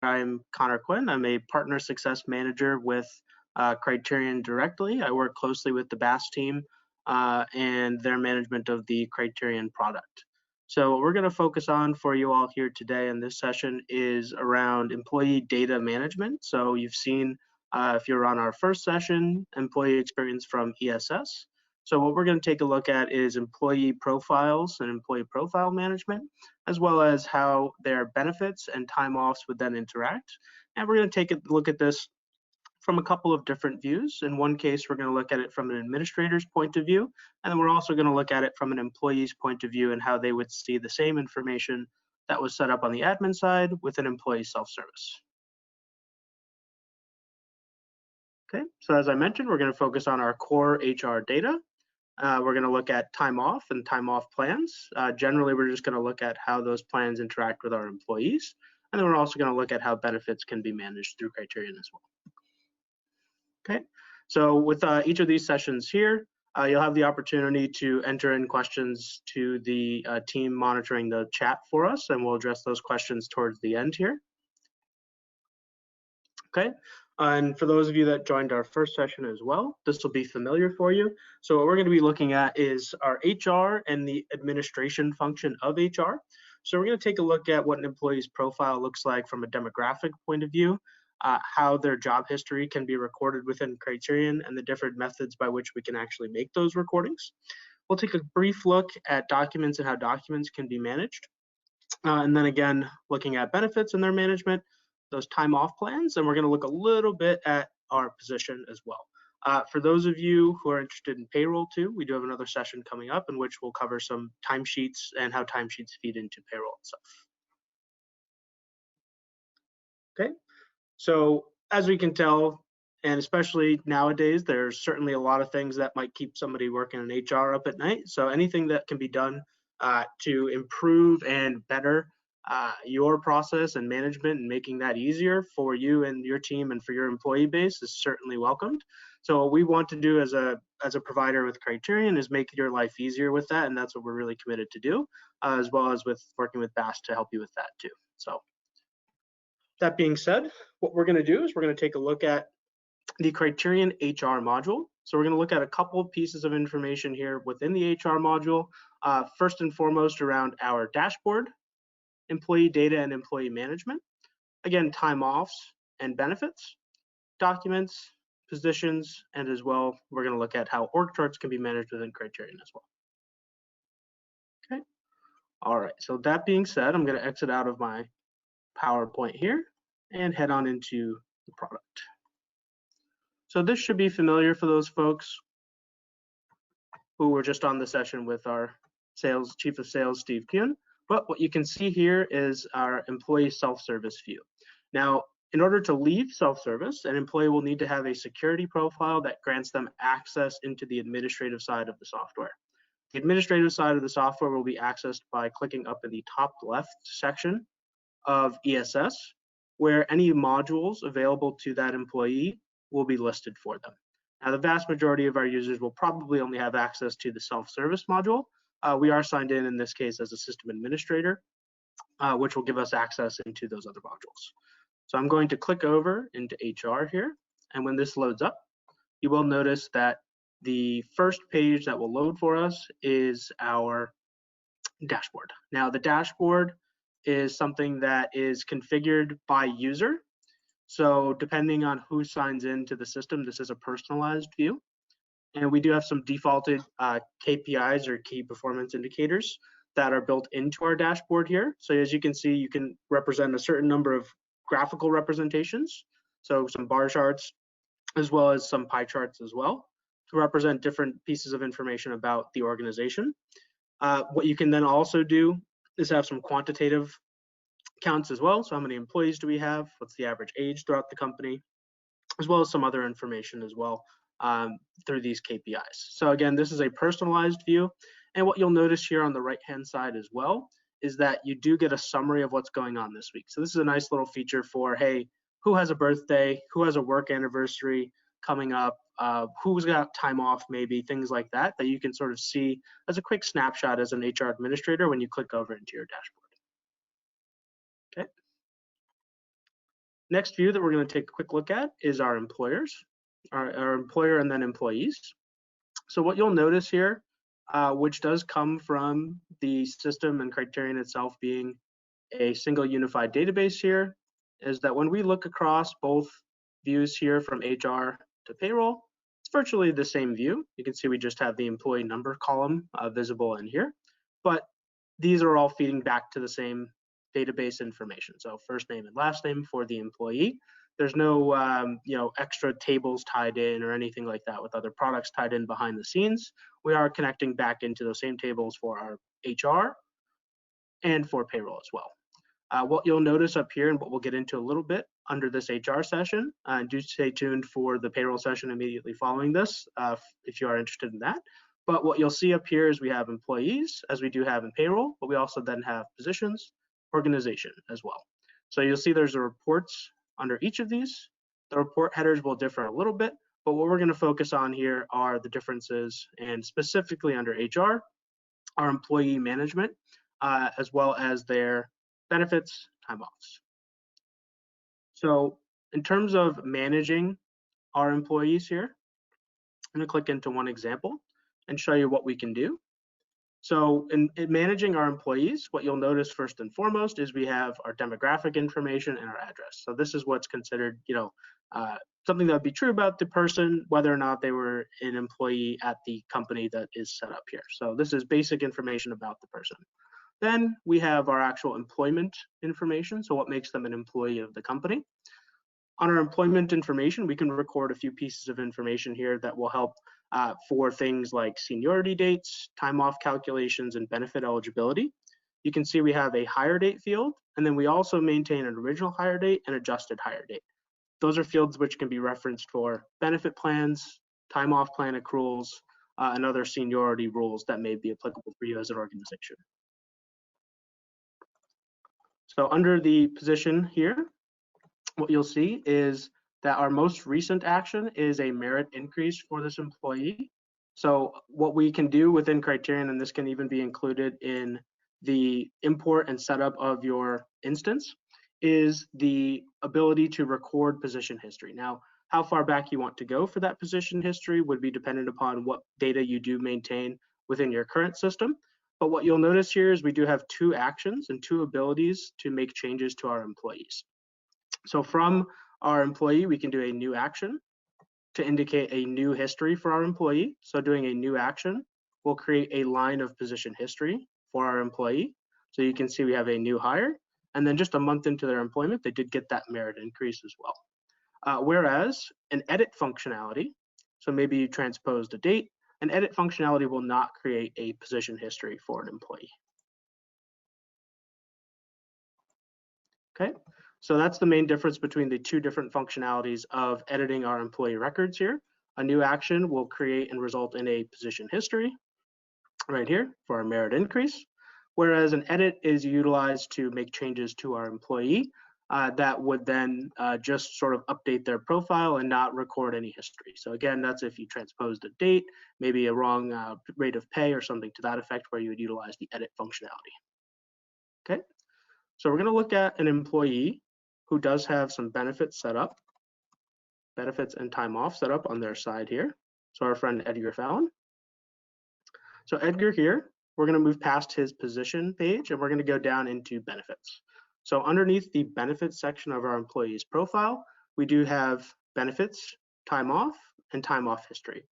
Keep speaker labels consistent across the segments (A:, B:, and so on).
A: I'm Connor Quinn. I'm a partner success manager with Criterion directly. I work closely with the BAASS team and their management of the Criterion product. So what we're going to focus on for you all here today in this session is around employee data management. So you've seen, if you're on our first session, employee experience from ESS. So what we're going to take a look at is employee profiles and employee profile management, as well as how their benefits and time offs would then interact. And we're going to take a look at this from a couple of different views. In one case, we're going to look at it from an administrator's point of view, and then we're also going to look at it from an employee's point of view and how they would see the same information that was set up on the admin side with an employee self-service. Okay, so as I mentioned, we're going to focus on our core HR data. We're going to look at time off and time off plans. Generally, we're just going to look at how those plans interact with our employees. And then we're also going to look at how benefits can be managed through Criterion as well. Okay, so with each of these sessions here, you'll have the opportunity to enter in questions to the team monitoring the chat for us, and we'll address those questions towards the end here. Okay, and for those of you that joined our first session as well, this will be familiar for you. So what we're going to be looking at is our HR and the administration function of HR. So we're going to take a look at what an employee's profile looks like from a demographic point of view, how their job history can be recorded within Criterion, and the different methods by which we can actually make those recordings. We'll take a brief look at documents and how documents can be managed. And then again, looking at benefits and their management, those time off plans, and we're going to look a little bit at our position as well. For those of you who are interested in payroll too, we do have another session coming up in which we'll cover some timesheets and how timesheets feed into payroll itself. Okay, so as we can tell, and especially nowadays, there's certainly a lot of things that might keep somebody working in HR up at night. So anything that can be done to improve and better your process and management and making that easier for you and your team and for your employee base is certainly welcomed. So what we want to do as a provider with Criterion is make your life easier with that, and that's what we're really committed to do, as well as with working with BAASS to help you with that too. So that being said, what we're going to do is we're going to take a look at the Criterion HR module. So we're going to look at a couple of pieces of information here within the HR module. First and foremost around our dashboard, employee data and employee management, again, time offs and benefits, documents, positions, and as well, we're going to look at how org charts can be managed within Criterion as well. Okay, all right, so that being said, I'm going to exit out of my PowerPoint here and head on into the product. So this should be familiar for those folks who were just on the session with our Chief of Sales, Steve Kuhn. But what you can see here is our employee self-service view. Now, in order to leave self-service, an employee will need to have a security profile that grants them access into the administrative side of the software. The administrative side of the software will be accessed by clicking up in the top left section of ESS, where any modules available to that employee will be listed for them. Now, the vast majority of our users will probably only have access to the self-service module. We are signed in this case as a system administrator, which will give us access into those other modules. So I'm going to click over into HR here, and when this loads up, you will notice that the first page that will load for us is our dashboard. Now, the dashboard is something that is configured by user. So depending on who signs into the system, this is a personalized view. And we do have some defaulted KPIs or key performance indicators that are built into our dashboard here. So as you can see, you can represent a certain number of graphical representations. So some bar charts, as well as some pie charts as well, to represent different pieces of information about the organization. What you can then also do is have some quantitative counts as well. So how many employees do we have? What's the average age throughout the company? As well as some other information as well through these KPIs. So again, this is a personalized view. And what you'll notice here on the right-hand side as well is that you do get a summary of what's going on this week. So this is a nice little feature for, hey, who has a birthday, who has a work anniversary coming up, who's got time off maybe, things like that, that you can sort of see as a quick snapshot as an HR administrator when you click over into your dashboard. Okay. Next view that we're going to take a quick look at is our employers, our employer and then employees. So what you'll notice here, which does come from the system and Criterion itself being a single unified database here, is that when we look across both views here from HR to payroll, it's virtually the same view. You can see we just have the employee number column visible in here, but these are all feeding back to the same database information. So first name and last name for the employee. There's no extra tables tied in or anything like that with other products tied in behind the scenes. We are connecting back into those same tables for our HR and for payroll as well. What you'll notice up here and what we'll get into a little bit under this HR session, do stay tuned for the payroll session immediately following this if you are interested in that. But what you'll see up here is we have employees, as we do have in payroll, but we also then have positions, organization as well. So you'll see there's a reports under each of these. The report headers will differ a little bit, but what we're going to focus on here are the differences, and specifically under HR, our employee management, as well as their benefits, time offs. So in terms of managing our employees here, I'm going to click into one example and show you what we can do. So in managing our employees, what you'll notice first and foremost is we have our demographic information and our address. So this is what's considered, something that would be true about the person, whether or not they were an employee at the company that is set up here. So this is basic information about the person. Then we have our actual employment information, so what makes them an employee of the company. On our employment information, we can record a few pieces of information here that will help for things like seniority dates, time off calculations, and benefit eligibility. You can see we have a hire date field, and then we also maintain an original hire date and adjusted hire date. Those are fields which can be referenced for benefit plans, time off plan accruals, and other seniority rules that may be applicable for you as an organization. So under the position here, what you'll see is that our most recent action is a merit increase for this employee. So what we can do within Criterion, and this can even be included in the import and setup of your instance, is the ability to record position history. Now, how far back you want to go for that position history would be dependent upon what data you do maintain within your current system. But what you'll notice here is we do have two actions and two abilities to make changes to our employees. So from our employee, we can do a new action to indicate a new history for our employee. So doing a new action will create a line of position history for our employee. So you can see we have a new hire, and then just a month into their employment, they did get that merit increase as well. Whereas an edit functionality, so maybe you transposed a date, an edit functionality will not create a position history for an employee. Okay, so that's the main difference between the two different functionalities of editing our employee records here. A new action will create and result in a position history right here for our merit increase, whereas an edit is utilized to make changes to our employee that would then just sort of update their profile and not record any history. So again, that's if you transposed a date, maybe a wrong rate of pay or something to that effect where you would utilize the edit functionality. Okay, so we're going to look at an employee who does have some benefits set up, benefits and time off set up on their side here. So our friend Edgar Fallon. So Edgar here, we're going to move past his position page and we're going to go down into benefits. So underneath the benefits section of our employee's profile, we do have benefits, time off, and time off history.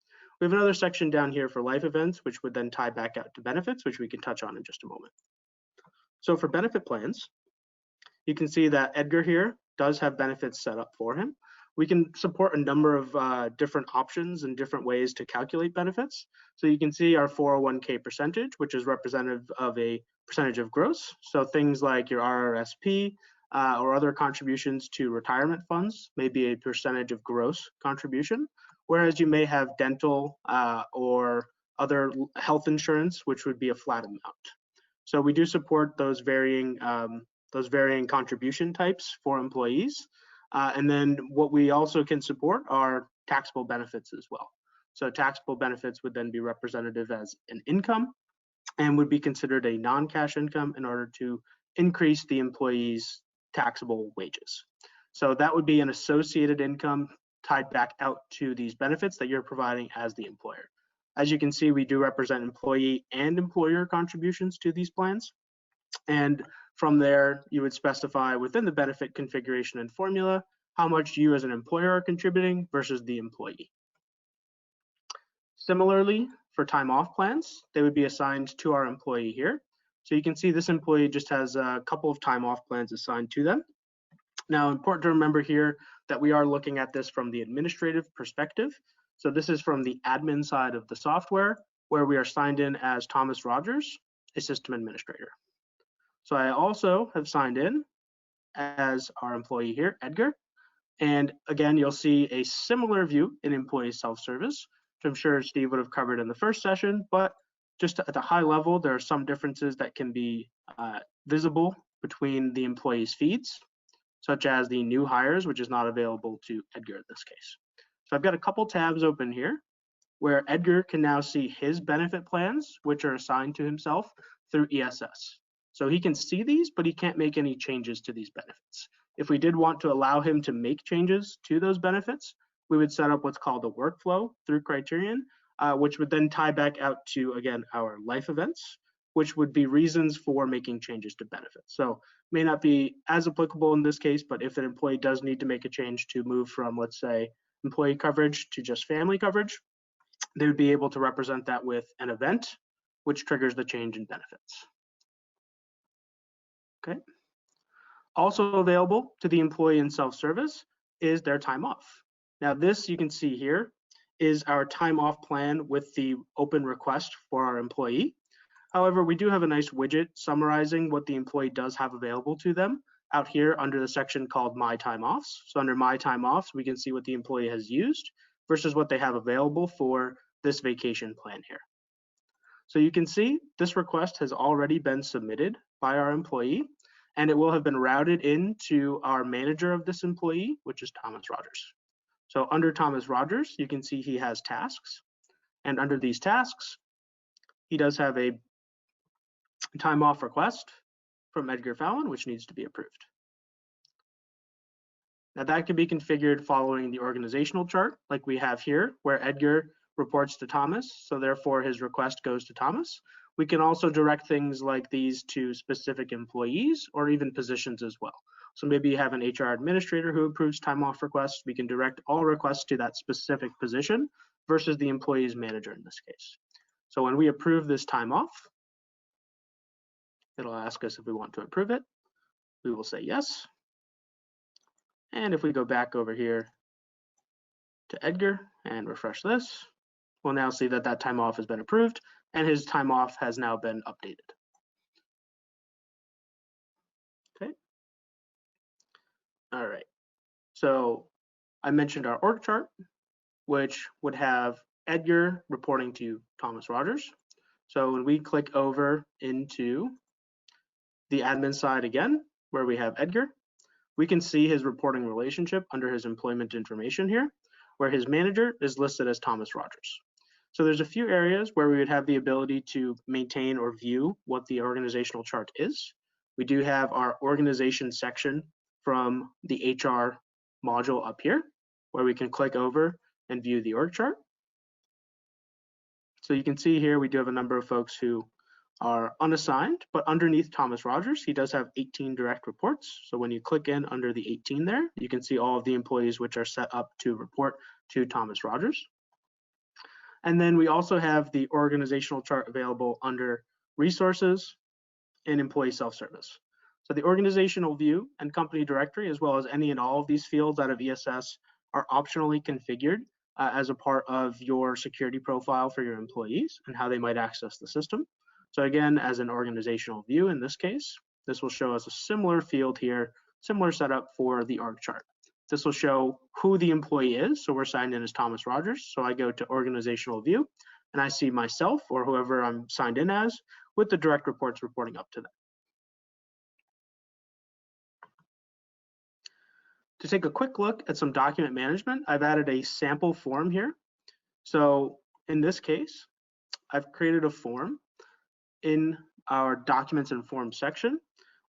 A: We have another section down here for life events, which would then tie back out to benefits, which we can touch on in just a moment. So for benefit plans, you can see that Edgar here does have benefits set up for him. We can support a number of different options and different ways to calculate benefits. So you can see our 401k percentage, which is representative of a percentage of gross. So things like your RRSP or other contributions to retirement funds may be a percentage of gross contribution, whereas you may have dental or other health insurance, which would be a flat amount. So we do support those varying contribution types for employees. And then what we also can support are taxable benefits as well. So taxable benefits would then be representative as an income and would be considered a non-cash income in order to increase the employee's taxable wages. So that would be an associated income tied back out to these benefits that you're providing as the employer. As you can see, we do represent employee and employer contributions to these plans. And from there, you would specify within the benefit configuration and formula how much you as an employer are contributing versus the employee. Similarly, for time off plans, they would be assigned to our employee here. So you can see this employee just has a couple of time off plans assigned to them. Now, important to remember here that we are looking at this from the administrative perspective. So this is from the admin side of the software, where we are signed in as Thomas Rogers, a system administrator. So I also have signed in as our employee here, Edgar. And again, you'll see a similar view in employee self-service, which I'm sure Steve would have covered in the first session, but just at a high level, there are some differences that can be visible between the employee's feeds, such as the new hires, which is not available to Edgar in this case. So I've got a couple tabs open here where Edgar can now see his benefit plans, which are assigned to himself through ESS. So he can see these, but he can't make any changes to these benefits. If we did want to allow him to make changes to those benefits, we would set up what's called a workflow through Criterion, which would then tie back out to, again, our life events, which would be reasons for making changes to benefits. So may not be as applicable in this case, but if an employee does need to make a change to move from, let's say, employee coverage to just family coverage, they would be able to represent that with an event, which triggers the change in benefits. Okay. Also available to the employee in self-service is their time off. Now this you can see here is our time off plan with the open request for our employee. However, we do have a nice widget summarizing what the employee does have available to them out here under the section called My Time Offs. So under My Time Offs, we can see what the employee has used versus what they have available for this vacation plan here. So you can see this request has already been submitted by our employee, and it will have been routed into our manager of this employee, which is Thomas Rogers. So under Thomas Rogers, you can see he has tasks, and under these tasks, he does have a time off request from Edgar Fallon, which needs to be approved. Now that can be configured following the organizational chart like we have here, where Edgar reports to Thomas, so therefore his request goes to Thomas. We can also direct things like these to specific employees or even positions as well. So maybe you have an HR administrator who approves time off requests. We can direct all requests to that specific position versus the employee's manager in this case. So when we approve this time off, it'll ask us if we want to approve it. We will say yes. And if we go back over here to Edgar and refresh this, we'll now see that that time off has been approved and his time off has now been updated. Okay. All right. So I mentioned our org chart, which would have Edgar reporting to Thomas Rogers. So when we click over into the admin side again, where we have Edgar, we can see his reporting relationship under his employment information here, where his manager is listed as Thomas Rogers. So there's a few areas where we would have the ability to maintain or view what the organizational chart is. We do have our organization section from the HR module up here, where we can click over and view the org chart. So you can see here we do have a number of folks who are unassigned, but underneath Thomas Rogers, he does have 18 direct reports. So when you click in under the 18 there, you can see all of the employees which are set up to report to Thomas Rogers. And then we also have the organizational chart available under resources and employee self-service. So the organizational view and company directory, as well as any and all of these fields out of ESS, are optionally configured as a part of your security profile for your employees and how they might access the system. So again, as an organizational view in this case, this will show us a similar field here, similar setup for the org chart. This will show who the employee is. So we're signed in as Thomas Rogers. So I go to organizational view and I see myself or whoever I'm signed in as with the direct reports reporting up to them. To take a quick look at some document management, I've added a sample form here. So in this case, I've created a form in our documents and forms section,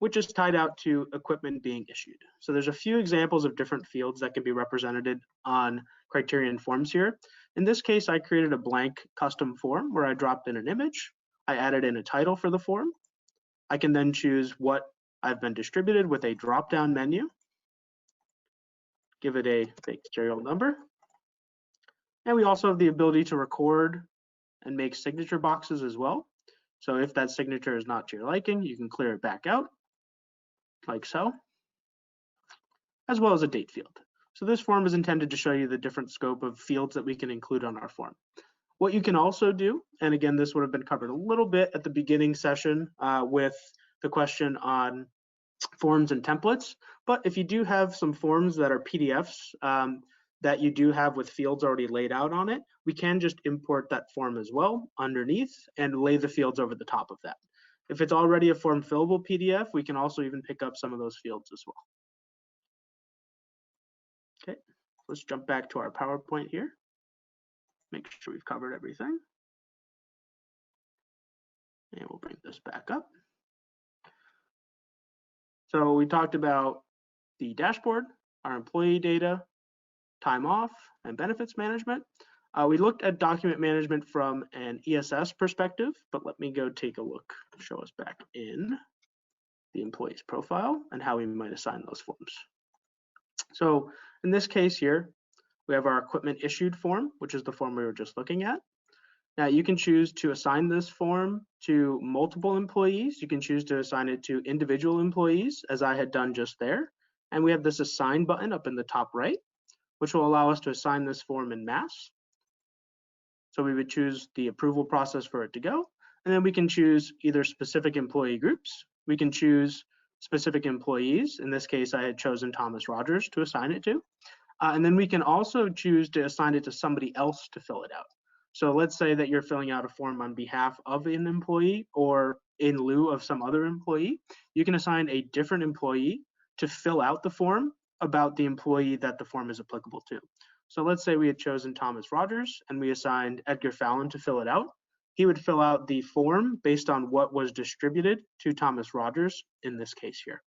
A: which is tied out to equipment being issued. So there's a few examples of different fields that can be represented on Criterion forms here. In this case, I created a blank custom form where I dropped in an image. I added in a title for the form. I can then choose what I've been distributed with a drop-down menu. Give it a fake serial number. And we also have the ability to record and make signature boxes as well. So if that signature is not to your liking, you can clear it back out, like so, as well as a date field. So this form is intended to show you the different scope of fields that we can include on our form. What you can also do, and again, this would have been covered a little bit at the beginning session with the question on forms and templates, but if you do have some forms that are PDFs that you do have with fields already laid out on it, we can just import that form as well underneath and lay the fields over the top of that. If it's already a form fillable PDF, we can also even pick up some of those fields as well. Okay, let's jump back to our PowerPoint here. Make sure we've covered everything. And we'll bring this back up. So we talked about the dashboard, our employee data, time off, and benefits management. We looked at document management from an ESS perspective, but let me go take a look, show us back in the employee's profile and how we might assign those forms. So in this case here, we have our equipment issued form, which is the form we were just looking at. Now you can choose to assign this form to multiple employees. You can choose to assign it to individual employees, as I had done just there. And we have this assign button up in the top right, which will allow us to assign this form en masse. So we would choose the approval process for it to go. And then we can choose either specific employee groups. We can choose specific employees. In this case, I had chosen Thomas Rogers to assign it to. And then we can also choose to assign it to somebody else to fill it out. So let's say that you're filling out a form on behalf of an employee or in lieu of some other employee. You can assign a different employee to fill out the form about the employee that the form is applicable to. So let's say we had chosen Thomas Rogers and we assigned Edgar Fallon to fill it out. He would fill out the form based on what was distributed to Thomas Rogers in this case here.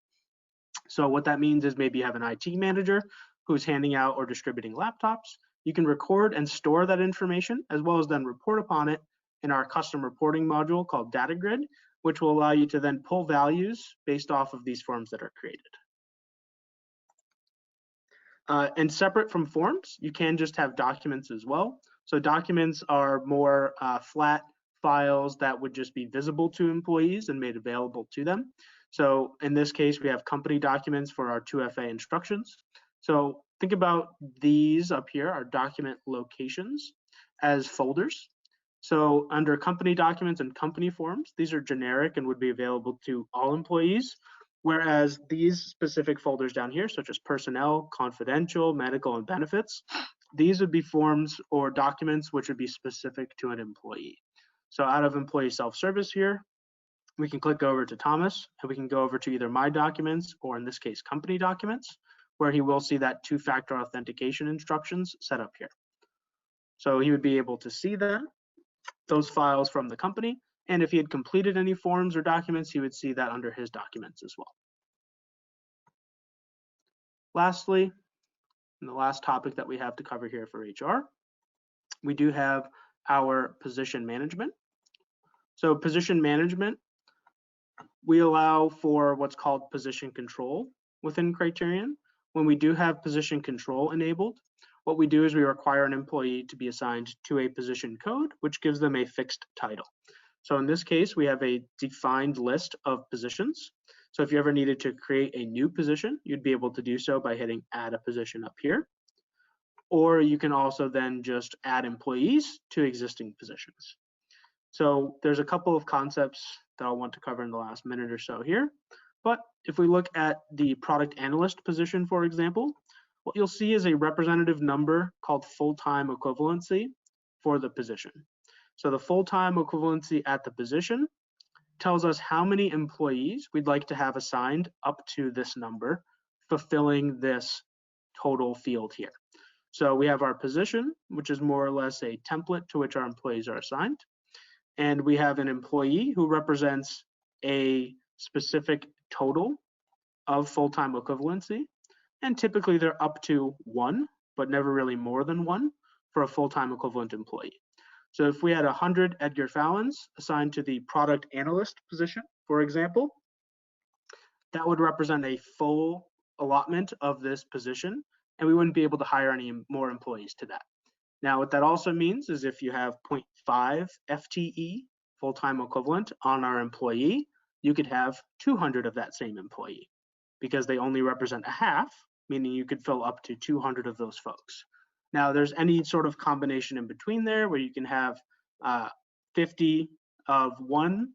A: So what that means is maybe you have an IT manager who's handing out or distributing laptops. You can record and store that information as well as then report upon it in our custom reporting module called Data Grid, which will allow you to then pull values based off of these forms that are created. And separate from forms, you can just have documents as well. So documents are more flat files that would just be visible to employees and made available to them. So in this case, we have company documents for our 2FA instructions. So think about these up here, our document locations, as folders. So under company documents and company forms, these are generic and would be available to all employees. Whereas these specific folders down here, such as personnel, confidential, medical, and benefits, these would be forms or documents which would be specific to an employee. So out of employee self-service here, we can click over to Thomas and we can go over to either my documents or in this case, company documents, where he will see that two-factor authentication instructions set up here. So he would be able to see those files from the company. And if he had completed any forms or documents, he would see that under his documents as well. Lastly, and the last topic that we have to cover here for HR, we do have our position management. So position management, we allow for what's called position control within Criterion. When we do have position control enabled, what we do is we require an employee to be assigned to a position code, which gives them a fixed title. So in this case, we have a defined list of positions. So if you ever needed to create a new position, you'd be able to do so by hitting add a position up here. Or you can also then just add employees to existing positions. So there's a couple of concepts that I'll want to cover in the last minute or so here. But if we look at the product analyst position, for example, what you'll see is a representative number called full-time equivalency for the position. So the full-time equivalency at the position tells us how many employees we'd like to have assigned up to this number, fulfilling this total field here. So we have our position, which is more or less a template to which our employees are assigned. And we have an employee who represents a specific total of full-time equivalency, and typically they're up to 1, but never really more than 1 for a full-time equivalent employee. So if we had 100 Edgar Fallons assigned to the product analyst position, for example, that would represent a full allotment of this position, and we wouldn't be able to hire any more employees to that. Now, what that also means is if you have 0.5 FTE, full-time equivalent, on our employee, you could have 200 of that same employee because they only represent a half, meaning you could fill up to 200 of those folks. Now, there's any sort of combination in between there where you can have 50 of 1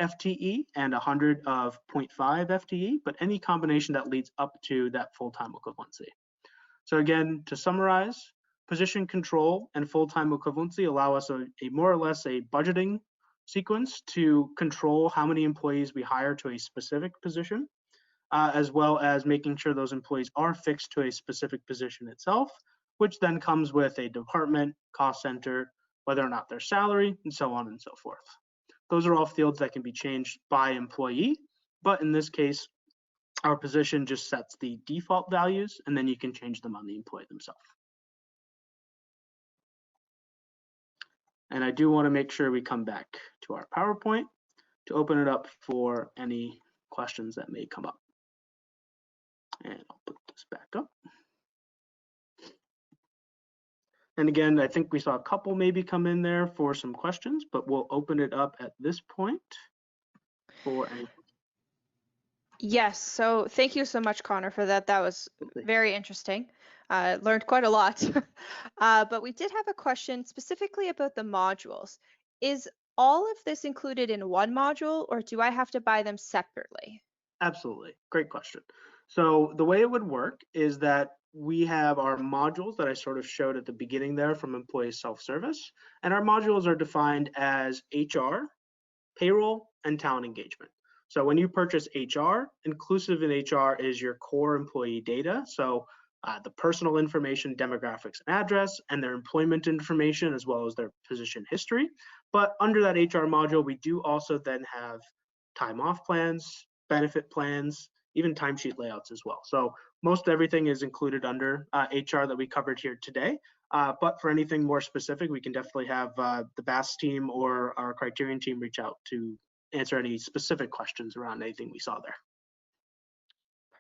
A: FTE and 100 of 0.5 FTE, but any combination that leads up to that full-time equivalency. So again, to summarize, position control and full-time equivalency allow us a more or less a budgeting sequence to control how many employees we hire to a specific position, as well as making sure those employees are fixed to a specific position itself, which then comes with a department, cost center, whether or not they're salary, and so on and so forth. Those are all fields that can be changed by employee, but in this case, our position just sets the default values, and then you can change them on the employee themselves. And I do want to make sure we come back to our PowerPoint to open it up for any questions that may come up. And I'll put this back up. And again, I think we saw a couple maybe come in there for some questions, but we'll open it up at this point for any.
B: Yes, so thank you so much, Connor, for that. That was very interesting. Learned quite a lot. But we did have a question specifically about the modules. Is all of this included in one module, or do I have to buy them separately?
A: Absolutely, great question. So the way it would work is that we have our modules that I sort of showed at the beginning there from employee self-service, and our modules are defined as HR, payroll, and talent engagement. So when you purchase HR, inclusive in HR is your core employee data. So the personal information, demographics, and address, and their employment information, as well as their position history. But under that HR module, we do also then have time off plans, benefit plans, even timesheet layouts as well. So most everything is included under HR that we covered here today. But for anything more specific, we can definitely have the BAASS team or our Criterion team reach out to answer any specific questions around anything we saw there.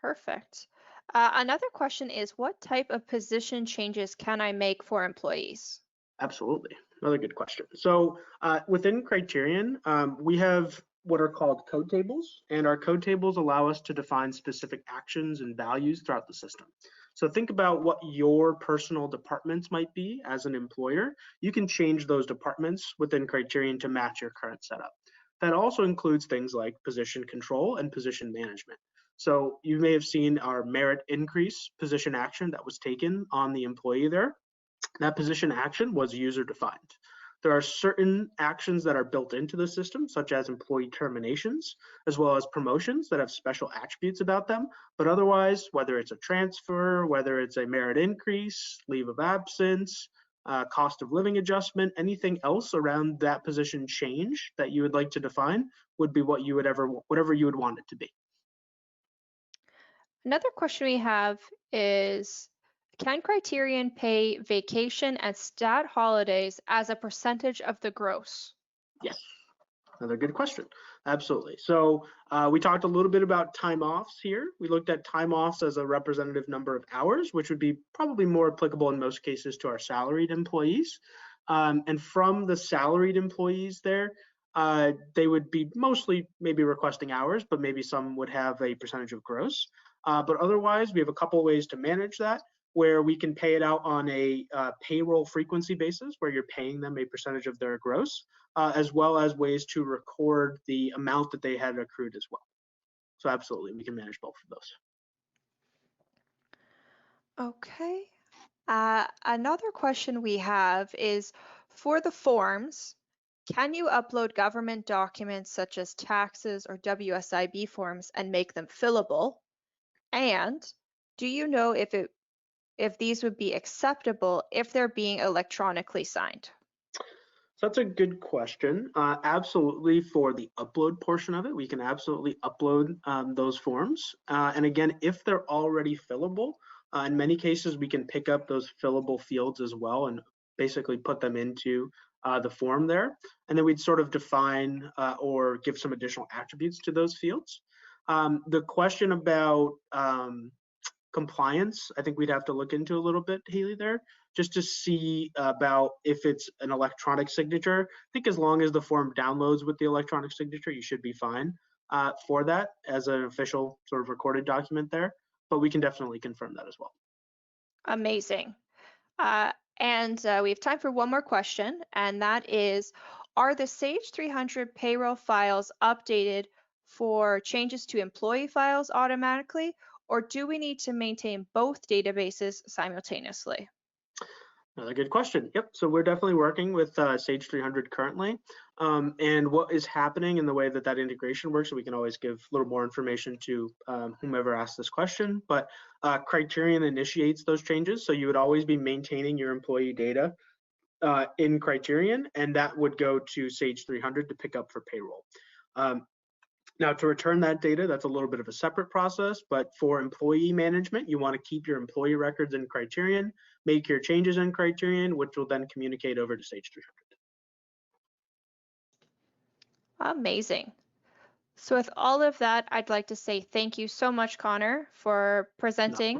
B: Perfect. Another question is, what type of position changes can I make for employees?
A: Absolutely, another good question. So within Criterion, we have what are called code tables, and our code tables allow us to define specific actions and values throughout the system. So think about what your personal departments might be as an employer. You can change those departments within Criterion to match your current setup. That also includes things like position control and position management. So you may have seen our merit increase position action that was taken on the employee there. That position action was user defined. There are certain actions that are built into the system, such as employee terminations, as well as promotions that have special attributes about them. But otherwise, whether it's a transfer, whether it's a merit increase, leave of absence, cost of living adjustment, anything else around that position change that you would like to define would be what you would whatever you would want it to be.
B: Another question we have is, can Criterion pay vacation and stat holidays as a percentage of the gross?
A: Yes, another good question. Absolutely. So we talked a little bit about time offs here. We looked at time offs as a representative number of hours, which would be probably more applicable in most cases to our salaried employees. And from the salaried employees there, they would be mostly maybe requesting hours, but maybe some would have a percentage of gross. But otherwise, we have a couple ways to manage that, where we can pay it out on a payroll frequency basis, where you're paying them a percentage of their gross, as well as ways to record the amount that they had accrued as well. So absolutely, we can manage both of those.
B: Okay. Another question we have is, for the forms, can you upload government documents such as taxes or WSIB forms and make them fillable? And do you know if these would be acceptable if they're being electronically signed?
A: So that's a good question. Absolutely, for the upload portion of it, we can absolutely upload those forms. And again, if they're already fillable, in many cases, we can pick up those fillable fields as well and basically put them into the form there. And then we'd sort of define or give some additional attributes to those fields. The question about compliance, I think we'd have to look into a little bit, Haley, there, just to see about if it's an electronic signature. I think as long as the form downloads with the electronic signature, you should be fine for that as an official sort of recorded document there. But we can definitely confirm that as well.
B: Amazing. Uh, and we have time for one more question, and that is, are the Sage 300 payroll files updated for changes to employee files automatically, or do we need to maintain both databases simultaneously?
A: Another good question. Yep. So we're definitely working with Sage 300 currently. And what is happening in the way that that integration works, so we can always give a little more information to whomever asked this question. But Criterion initiates those changes. So you would always be maintaining your employee data in Criterion, and that would go to Sage 300 to pick up for payroll. Now, to return that data, that's a little bit of a separate process, but for employee management, you want to keep your employee records in Criterion, make your changes in Criterion, which will then communicate over to Sage 300.
B: Amazing. So with all of that, I'd like to say thank you so much, Connor, for
A: No
B: presenting